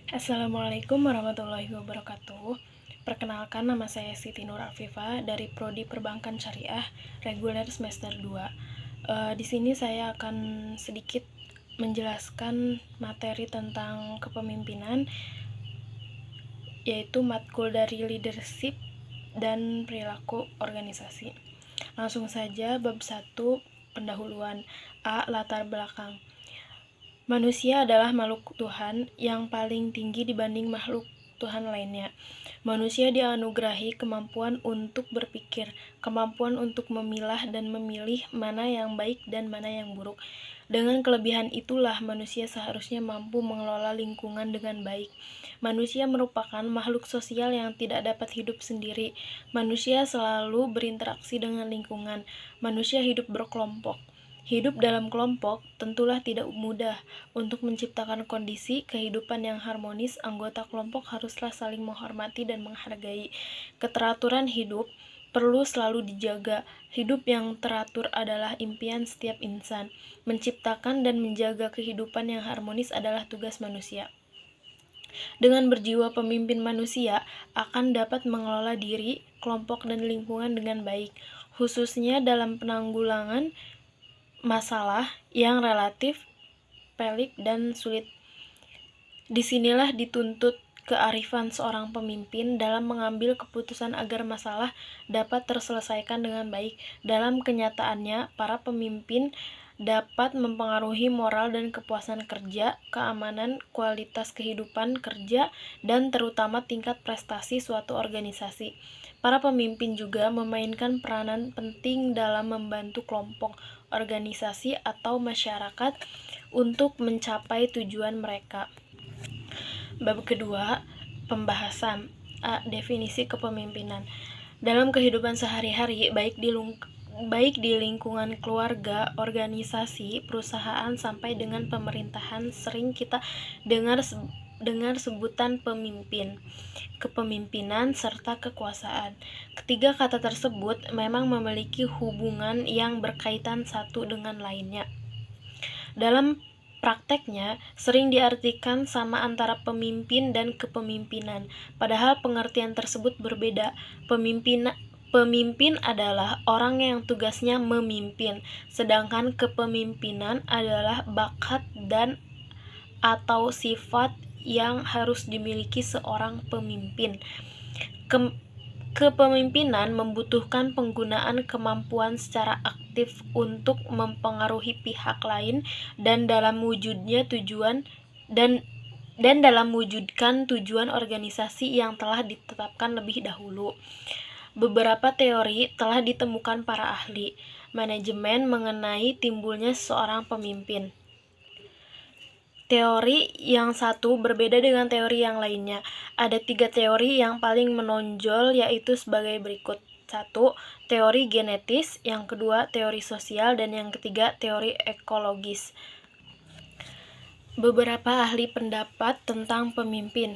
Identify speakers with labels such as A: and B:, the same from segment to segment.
A: Assalamualaikum warahmatullahi wabarakatuh. Perkenalkan, nama saya Siti Nur Afifa dari Prodi Perbankan Syariah Reguler Semester 2. Di sini saya akan sedikit menjelaskan materi tentang kepemimpinan, yaitu matkul dari leadership dan perilaku organisasi. Langsung saja, bab 1, pendahuluan. A. Latar belakang. Manusia adalah makhluk Tuhan yang paling tinggi dibanding makhluk Tuhan lainnya. Manusia dianugerahi kemampuan untuk berpikir, kemampuan untuk memilah dan memilih mana yang baik dan mana yang buruk. Dengan kelebihan itulah manusia seharusnya mampu mengelola lingkungan dengan baik. Manusia merupakan makhluk sosial yang tidak dapat hidup sendiri. Manusia selalu berinteraksi dengan lingkungan. Manusia hidup berkelompok. Hidup dalam kelompok tentulah tidak mudah. Untuk menciptakan kondisi kehidupan yang harmonis, anggota kelompok haruslah saling menghormati dan menghargai. Keteraturan hidup perlu selalu dijaga. Hidup yang teratur adalah impian setiap insan. Menciptakan dan menjaga kehidupan yang harmonis adalah tugas manusia. Dengan berjiwa pemimpin, manusia akan dapat mengelola diri, kelompok, dan lingkungan dengan baik, khususnya dalam penanggulangan masalah yang relatif pelik dan sulit. Disinilah dituntut kearifan seorang pemimpin dalam mengambil keputusan agar masalah dapat terselesaikan dengan baik. Dalam kenyataannya, para pemimpin dapat mempengaruhi moral dan kepuasan kerja, keamanan, kualitas kehidupan kerja, dan terutama tingkat prestasi suatu organisasi. Para pemimpin juga memainkan peranan penting dalam membantu kelompok, organisasi, atau masyarakat untuk mencapai tujuan mereka. Bab kedua, pembahasan. A. Definisi kepemimpinan. Dalam kehidupan sehari-hari, baik di lingkungan keluarga, organisasi, perusahaan, sampai dengan pemerintahan, sering kita dengar sebutan pemimpin, kepemimpinan, serta kekuasaan. Ketiga kata tersebut memang memiliki hubungan yang berkaitan satu dengan lainnya. Dalam prakteknya, sering diartikan sama antara pemimpin dan kepemimpinan, padahal pengertian tersebut berbeda. Pemimpin adalah orang yang tugasnya memimpin, sedangkan kepemimpinan adalah bakat dan atau sifat yang harus dimiliki seorang pemimpin. Kepemimpinan membutuhkan penggunaan kemampuan secara aktif untuk mempengaruhi pihak lain dan dalam wujudkan tujuan organisasi yang telah ditetapkan lebih dahulu. Beberapa teori telah ditemukan para ahli manajemen mengenai timbulnya seorang pemimpin. Teori yang satu berbeda dengan teori yang lainnya. Ada 3 teori yang paling menonjol, yaitu sebagai berikut. 1. Teori genetis, yang kedua teori sosial, dan yang ketiga teori ekologis. Beberapa ahli pendapat tentang pemimpin.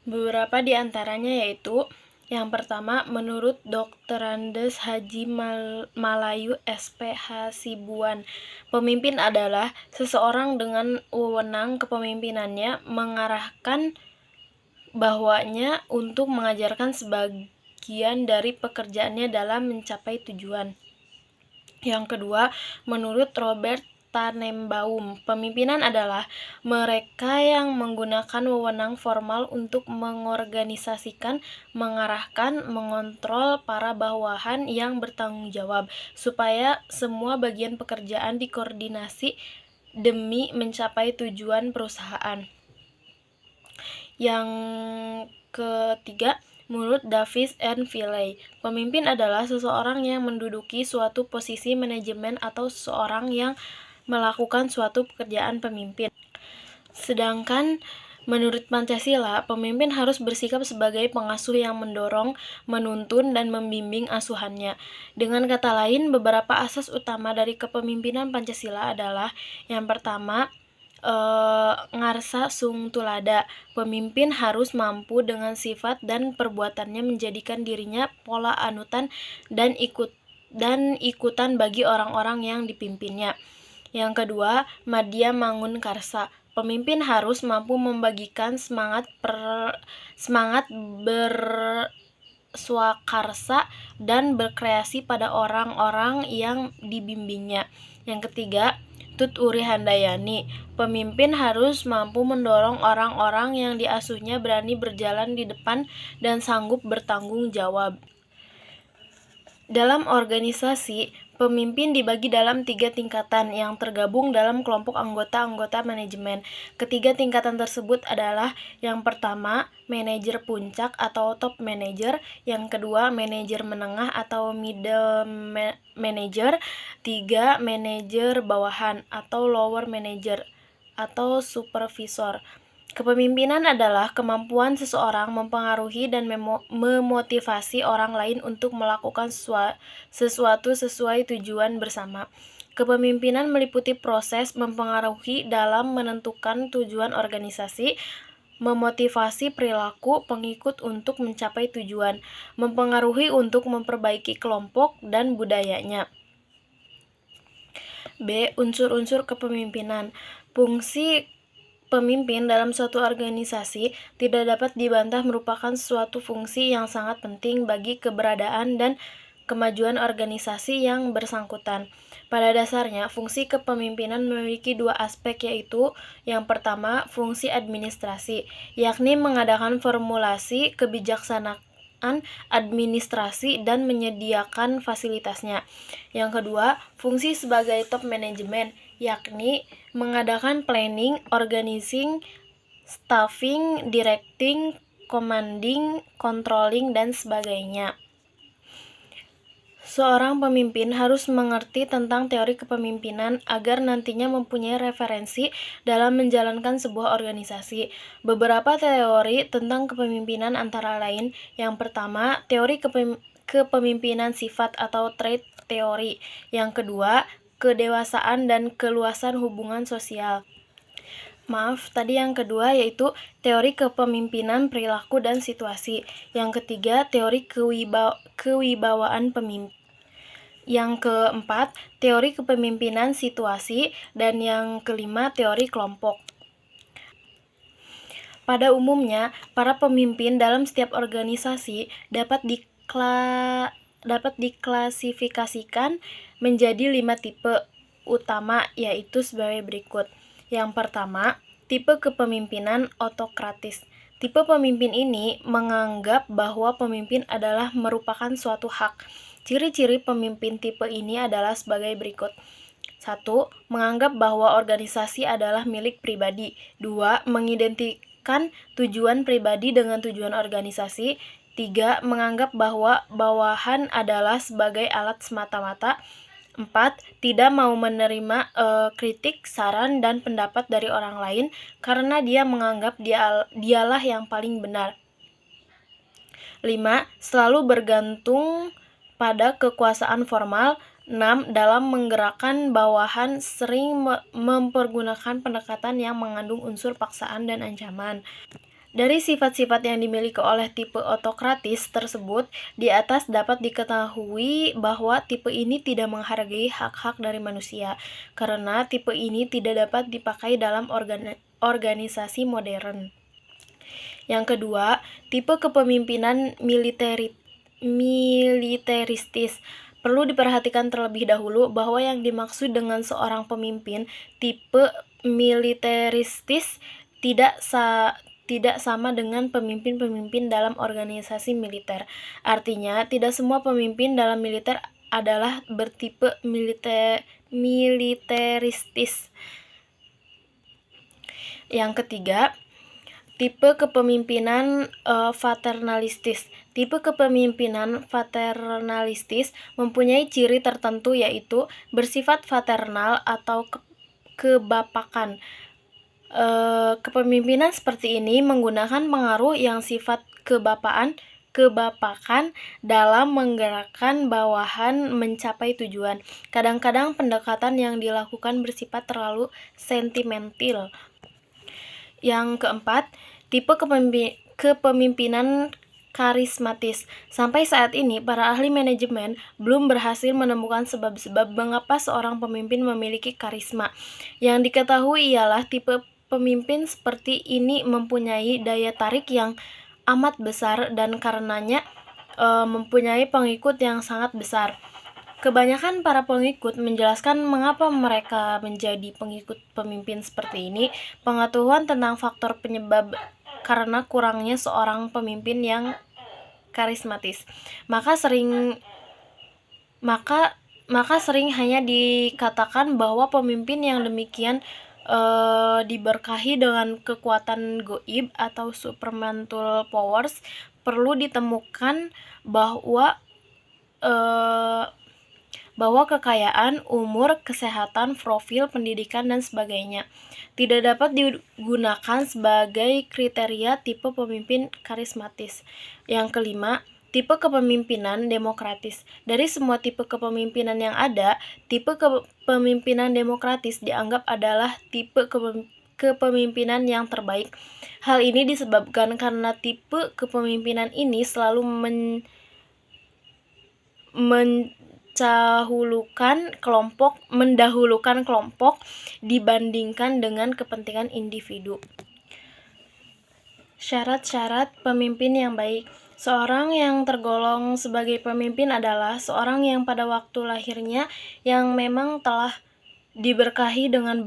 A: Beberapa di antaranya yaitu: yang pertama, menurut Dr. Andes Haji Malayu SP Hasibuan, pemimpin adalah seseorang dengan wewenang kepemimpinannya mengarahkan bahwanya untuk mengajarkan sebagian dari pekerjaannya dalam mencapai tujuan. Yang kedua, menurut Robert Tannenbaum, pemimpinan adalah mereka yang menggunakan wewenang formal untuk mengorganisasikan, mengarahkan, mengontrol para bawahan yang bertanggung jawab, supaya semua bagian pekerjaan dikoordinasi demi mencapai tujuan perusahaan. Yang ketiga, menurut Davis and Villey, pemimpin adalah seseorang yang menduduki suatu posisi manajemen atau seseorang yang melakukan suatu pekerjaan pemimpin. Sedangkan menurut Pancasila, pemimpin harus bersikap sebagai pengasuh yang mendorong, menuntun, dan membimbing asuhannya. Dengan kata lain, beberapa asas utama dari kepemimpinan Pancasila adalah: yang pertama, ngarsa sung tulada. Pemimpin harus mampu dengan sifat dan perbuatannya menjadikan dirinya pola anutan dan ikutan bagi orang-orang yang dipimpinnya. Yang kedua, madya mangun karsa. Pemimpin harus mampu membagikan semangat berswakarsa dan berkreasi pada orang-orang yang dibimbingnya. Yang ketiga, Tut Uri Handayani, pemimpin harus mampu mendorong orang-orang yang diasuhnya berani berjalan di depan dan sanggup bertanggung jawab. Dalam organisasi, pemimpin dibagi dalam 3 tingkatan yang tergabung dalam kelompok anggota-anggota manajemen. Ketiga tingkatan tersebut adalah: yang pertama, manajer puncak atau top manager; yang kedua, manajer menengah atau middle manager; 3, manajer bawahan atau lower manager atau supervisor. Kepemimpinan adalah kemampuan seseorang mempengaruhi dan memotivasi orang lain untuk melakukan sesuatu sesuai tujuan bersama. Kepemimpinan meliputi proses mempengaruhi dalam menentukan tujuan organisasi, memotivasi perilaku pengikut untuk mencapai tujuan, mempengaruhi untuk memperbaiki kelompok dan budayanya. B. Unsur-unsur kepemimpinan. Fungsi pemimpin dalam suatu organisasi tidak dapat dibantah merupakan suatu fungsi yang sangat penting bagi keberadaan dan kemajuan organisasi yang bersangkutan. Pada dasarnya, fungsi kepemimpinan memiliki 2 aspek, yaitu yang pertama, fungsi administrasi, yakni mengadakan formulasi kebijaksanaan administrasi dan menyediakan fasilitasnya. Yang kedua, fungsi sebagai top manajemen, yakni mengadakan planning, organizing, staffing, directing, commanding, controlling, dan sebagainya. Seorang pemimpin harus mengerti tentang teori kepemimpinan agar nantinya mempunyai referensi dalam menjalankan sebuah organisasi. Beberapa teori tentang kepemimpinan antara lain: yang pertama, teori kepemimpinan sifat atau trait teori; yang kedua, kedewasaan dan keluasan hubungan sosial. Yang kedua yaitu teori kepemimpinan perilaku dan situasi. Yang ketiga, teori kewibawaan pemimpin. Yang keempat, teori kepemimpinan situasi. Dan yang kelima, teori kelompok. Pada umumnya, para pemimpin dalam setiap organisasi dapat diklasifikasikan menjadi 5 tipe utama, yaitu sebagai berikut. Yang pertama, tipe kepemimpinan otokratis. Tipe pemimpin ini menganggap bahwa pemimpin adalah merupakan suatu hak. Ciri-ciri pemimpin tipe ini adalah sebagai berikut. 1. Menganggap bahwa organisasi adalah milik pribadi. 2. Mengidentikan tujuan pribadi dengan tujuan organisasi. 3. Menganggap bahwa bawahan adalah sebagai alat semata-mata. 4. Tidak mau menerima kritik, saran, dan pendapat dari orang lain karena dia menganggap dialah yang paling benar. 5. Selalu bergantung pada kekuasaan formal. 6. Dalam menggerakkan bawahan sering mempergunakan pendekatan yang mengandung unsur paksaan dan ancaman. Dari sifat-sifat yang dimiliki oleh tipe otokratis tersebut, di atas dapat diketahui bahwa tipe ini tidak menghargai hak-hak dari manusia, karena tipe ini tidak dapat dipakai dalam organisasi modern. Yang kedua, tipe kepemimpinan militeristis. Perlu diperhatikan terlebih dahulu bahwa yang dimaksud dengan seorang pemimpin tipe militeristis tidak sama dengan pemimpin-pemimpin dalam organisasi militer. Artinya, tidak semua pemimpin dalam militer adalah bertipe militeristis. Yang ketiga, tipe kepemimpinan paternalistis. Tipe kepemimpinan paternalistis mempunyai ciri tertentu, yaitu bersifat paternal atau kebapakan. Kepemimpinan seperti ini menggunakan pengaruh yang sifat kebapakan dalam menggerakkan bawahan mencapai tujuan. Kadang-kadang pendekatan yang dilakukan bersifat terlalu sentimental. Yang keempat, tipe kepemimpinan karismatis. Sampai saat ini, para ahli manajemen belum berhasil menemukan sebab-sebab mengapa seorang pemimpin memiliki karisma. Yang diketahui ialah tipe pemimpin seperti ini mempunyai daya tarik yang amat besar dan karenanya mempunyai pengikut yang sangat besar. Kebanyakan para pengikut menjelaskan mengapa mereka menjadi pengikut pemimpin seperti ini. Pengetahuan tentang faktor penyebab karena kurangnya seorang pemimpin yang karismatis. Maka sering hanya dikatakan bahwa pemimpin yang demikian diberkahi dengan kekuatan goib atau supernatural powers. Perlu ditemukan bahwa kekayaan, umur, kesehatan, profil, pendidikan, dan sebagainya tidak dapat digunakan sebagai kriteria tipe pemimpin karismatis. Yang kelima, tipe kepemimpinan demokratis. Dari semua tipe kepemimpinan yang ada, tipe kepemimpinan demokratis dianggap adalah tipe kepemimpinan yang terbaik. Hal ini disebabkan karena tipe kepemimpinan ini selalu mendahulukan kelompok dibandingkan dengan kepentingan individu. Syarat-syarat pemimpin yang baik. Seorang yang tergolong sebagai pemimpin adalah seorang yang pada waktu lahirnya yang memang telah diberkahi dengan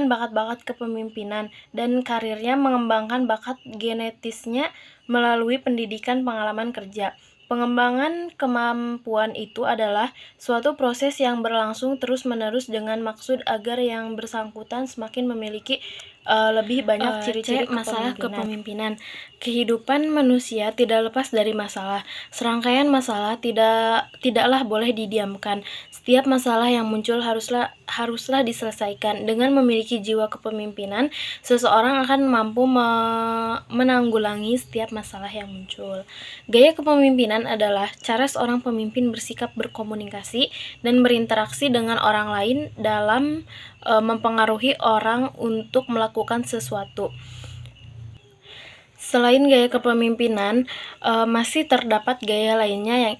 A: bakat-bakat kepemimpinan dan karirnya mengembangkan bakat genetisnya melalui pendidikan pengalaman kerja. Pengembangan kemampuan itu adalah suatu proses yang berlangsung terus-menerus dengan maksud agar yang bersangkutan semakin memiliki lebih banyak ciri-ciri masalah kepemimpinan. Kehidupan manusia tidak lepas dari masalah. Serangkaian masalah tidaklah boleh didiamkan. Setiap masalah yang muncul haruslah diselesaikan. Dengan memiliki jiwa kepemimpinan, seseorang akan mampu menanggulangi setiap masalah yang muncul. Gaya kepemimpinan adalah cara seorang pemimpin bersikap, berkomunikasi, dan berinteraksi dengan orang lain dalam mempengaruhi orang untuk melakukan sesuatu. Selain gaya kepemimpinan, masih terdapat gaya lainnya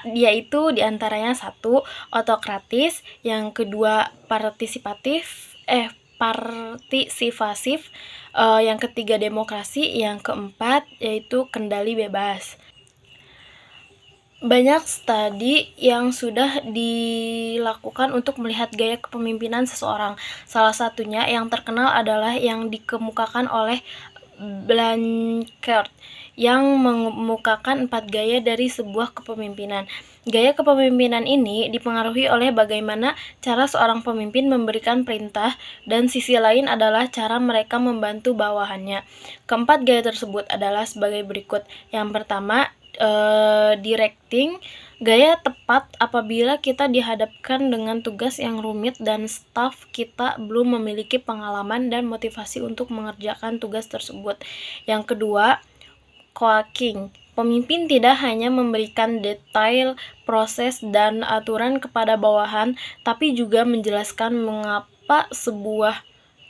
A: yaitu diantaranya satu, autokratis, yang kedua partisipasif, yang ketiga demokrasi, yang keempat yaitu kendali bebas. Banyak studi yang sudah dilakukan untuk melihat gaya kepemimpinan seseorang. Salah satunya yang terkenal adalah yang dikemukakan oleh Blanchard, yang mengemukakan 4 gaya dari sebuah kepemimpinan. Gaya kepemimpinan ini dipengaruhi oleh bagaimana cara seorang pemimpin memberikan perintah, dan sisi lain adalah cara mereka membantu bawahannya. Keempat gaya tersebut adalah sebagai berikut. Yang pertama, directing, gaya tepat apabila kita dihadapkan dengan tugas yang rumit dan staf kita belum memiliki pengalaman dan motivasi untuk mengerjakan tugas tersebut. Yang kedua, coaching. Pemimpin tidak hanya memberikan detail, proses, dan aturan kepada bawahan, tapi juga menjelaskan mengapa sebuah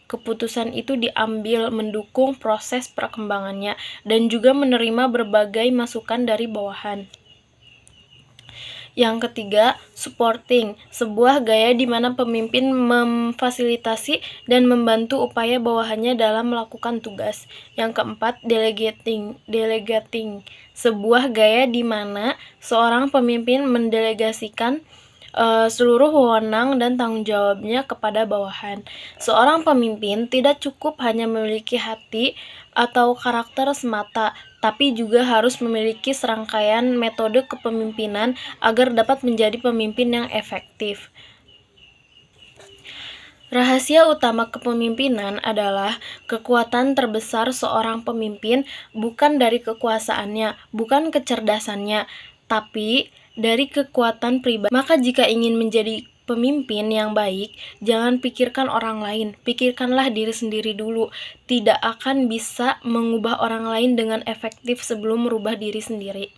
A: keputusan itu diambil, mendukung proses perkembangannya, dan juga menerima berbagai masukan dari bawahan. Yang ketiga, supporting, sebuah gaya di mana pemimpin memfasilitasi dan membantu upaya bawahannya dalam melakukan tugas. Yang keempat, delegating, sebuah gaya di mana seorang pemimpin mendelegasikan seluruh wewenang dan tanggung jawabnya kepada bawahan. Seorang pemimpin tidak cukup hanya memiliki hati atau karakter semata, tapi juga harus memiliki serangkaian metode kepemimpinan agar dapat menjadi pemimpin yang efektif. Rahasia utama kepemimpinan adalah kekuatan terbesar seorang pemimpin bukan dari kekuasaannya, bukan kecerdasannya, tapi dari kekuatan pribadi. Maka jika ingin menjadi pemimpin yang baik, jangan pikirkan orang lain, pikirkanlah diri sendiri dulu. Tidak akan bisa mengubah orang lain dengan efektif sebelum merubah diri sendiri.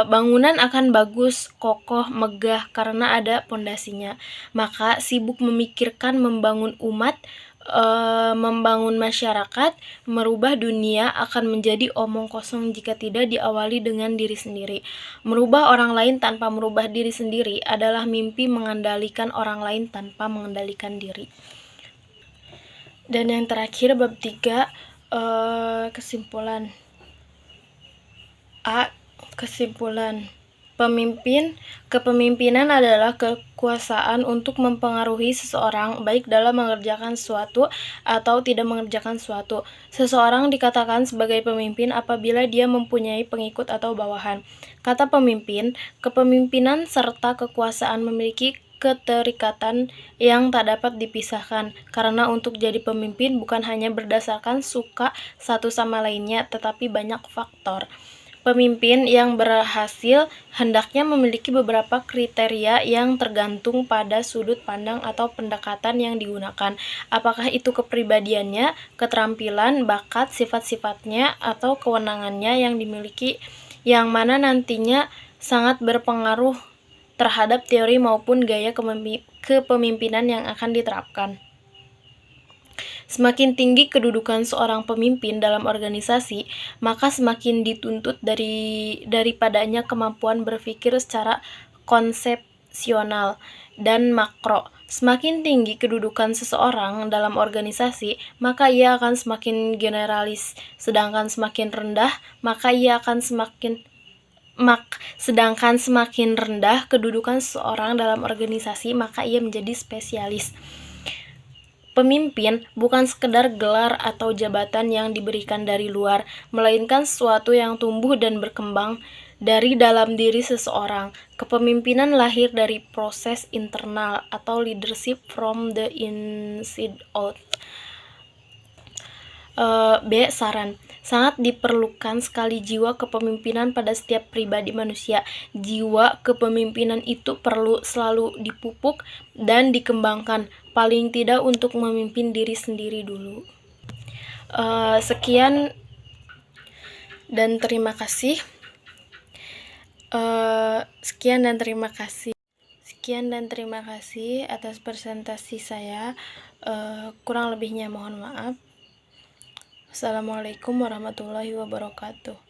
A: Bangunan akan bagus, kokoh, megah karena ada pondasinya. Maka sibuk memikirkan membangun umat, membangun masyarakat, merubah dunia akan menjadi omong kosong jika tidak diawali dengan diri sendiri. Merubah orang lain tanpa merubah diri sendiri adalah mimpi mengandalkan orang lain tanpa mengendalikan diri. Dan yang terakhir bab 3, kesimpulan. A. Kesimpulan. Kepemimpinan adalah kekuasaan untuk mempengaruhi seseorang baik dalam mengerjakan sesuatu atau tidak mengerjakan sesuatu. Seseorang dikatakan sebagai pemimpin apabila dia mempunyai pengikut atau bawahan. Kata pemimpin, kepemimpinan serta kekuasaan memiliki keterikatan yang tak dapat dipisahkan, karena untuk jadi pemimpin bukan hanya berdasarkan suka satu sama lainnya, tetapi banyak faktor. Pemimpin yang berhasil hendaknya memiliki beberapa kriteria yang tergantung pada sudut pandang atau pendekatan yang digunakan. Apakah itu kepribadiannya, keterampilan, bakat, sifat-sifatnya, atau kewenangannya yang dimiliki, yang mana nantinya sangat berpengaruh terhadap teori maupun gaya kepemimpinan yang akan diterapkan. Semakin tinggi kedudukan seorang pemimpin dalam organisasi, maka semakin dituntut daripadanya kemampuan berpikir secara konsepsional dan makro. Semakin tinggi kedudukan seseorang dalam organisasi, maka ia akan semakin generalis, sedangkan semakin rendah kedudukan seseorang dalam organisasi, maka ia menjadi spesialis. Pemimpin bukan sekedar gelar atau jabatan yang diberikan dari luar, melainkan sesuatu yang tumbuh dan berkembang dari dalam diri seseorang. Kepemimpinan lahir dari proses internal atau leadership from the inside out. B. Saran. Sangat diperlukan sekali jiwa kepemimpinan pada setiap pribadi manusia. Jiwa kepemimpinan itu perlu selalu dipupuk dan dikembangkan, paling tidak untuk memimpin diri sendiri dulu. Sekian dan terima kasih. Sekian dan terima kasih atas presentasi saya. Kurang lebihnya mohon maaf. Assalamualaikum warahmatullahi wabarakatuh.